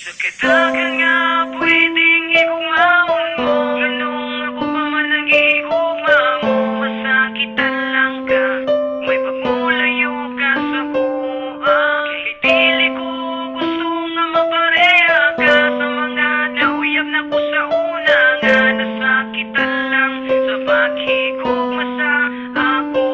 Sa kadagan nga pwedeng igugmaon mo, ganong ako pa man ang igugma mo. Masakitan lang ka, may pagmulayo ka sa buha. Kay dili ko gusto nga mapareha ka sa mga nauyab na ko sa una. Nga nasakitan lang sa paghigugma sa ako.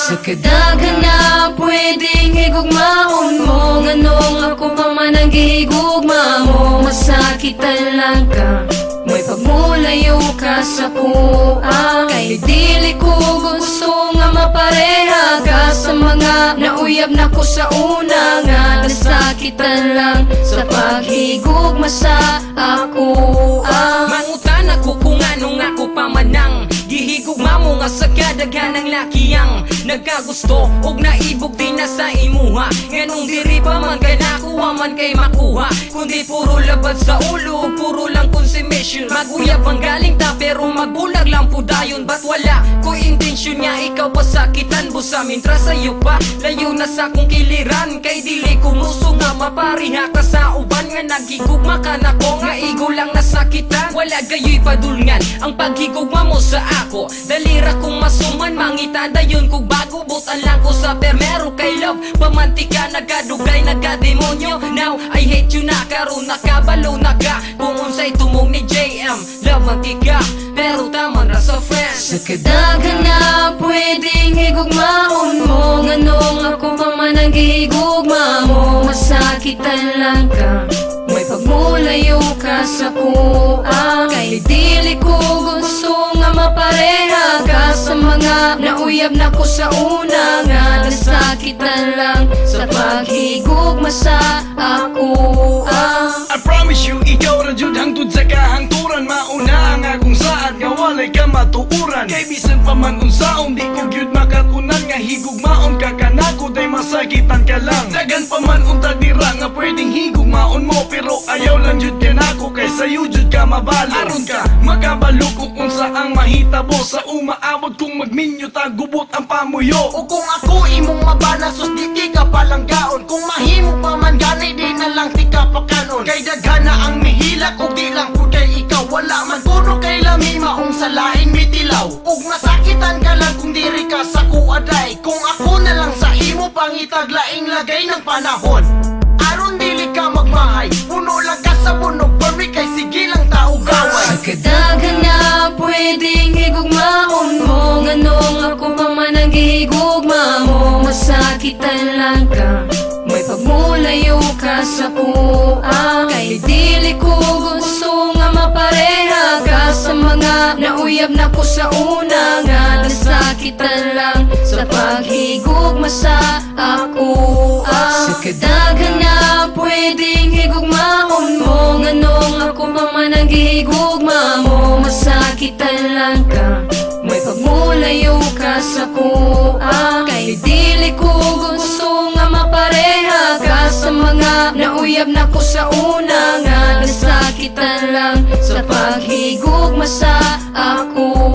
Sa kadagan nga pwedeng igugmaon mo, ganong ako pa man ang gihigugma mo. Masakitan lang ka, may pagmulayo ka sa kuha. Kay dili ko gusto nga mapareha ka sa mga nauyab na ko sa una. Nga nasakitan lang sa paghigugma sa ako. Mangutan ako kung anong ako pamanang gihigugma mo nga sa kadaghan ng lakiyang nagkagusto og naibog din na sa imuha. Nganong diri pa man kay nakuha man kay makuha, kundi puro labad sa ulo, puro lang consummation. Maguyab ang galing ta pero magbulag lang po dayon. Ba't wala ko intensyon nga ikaw pasakitan busa mintra sa'yo pa layo na sa kong kiliran. Kay dili ko muso nga mapariha ka sa uban nga naghigugma ka na ko nga igo lang nasakitan. Wala gayo'y padulngan ang paghigugma mo sa ako. Dalira kong masuman mangita dayon kog bago butan lang ko sa permero kay love pamantika nagadugay nagademonyo. Now I hate you na karon nakabalo na ka kung unsay tumong ni JM. Love mantika pero taman ra sa friends. Sa kadagan nga pwedeng igugmaon mo, ganong ako pa man ang gihigugma mo. Masakitan lang ka, may pagmulayo ka sa kuha. Kay dili ko gusto nga mapareha ka sa mga nauyab na ko sa una. Nga nasakitan lang sa paghigugma sa ako. I promise you, ikaw ra jud hangtod sa kahangturan. Mauna ang akong saad nga walay ka matuuran. Kay bisan pa man unsaon di ko gyud makatunan nga higugmaon ka kanako day masakitan ka lang. Dagan pa man unta dira nga pwedeng higugmaon mo, pero ayaw lang jud kanako kay sayo jud ka mabalo. Aron ka makabalo kung unsa ang mahitabo sa umaabot kung magminyo ta gubot ang pamuyo. O kung ako imong mabana sus di ka palang gaon. Kung mahimo pa man gani di na lang ti ka pakanon. Kay daghana ang mihilak ug di lang pud kay ikaw. Wala man kuno kay lami maong sa laing mitilaw. Ug masakitan ka lang kung diri ka sa kuaday. Kung ako na lang sa imo pangitag laing lagay ng panahon. Aron dili ka magmahay, puno lang ka sa bunog permi kay sige lang tao gaway. Sa kadagan nga pwedeng igugmaon mo, ganong ako pa man ang gihigugma mo. Masakitan lang ka, may pagmulayo ka sa kuha. Kay dili ko gusto nga mapareha ka sa mga nauyab na ko sa una. Nga nasakitan lang sa paghigugma sa ako. Sa kadagan nga pwedeng igugmaon mo, ganong ako pa man ang gihigugma mo. Masakitan lang ka, may pagmulayo ka sa kuha. Kay dili ko gusto nga mapareha ka sa mga nauyab na ko sa una. Nga nasakitan lang sa paghigugma sa ako.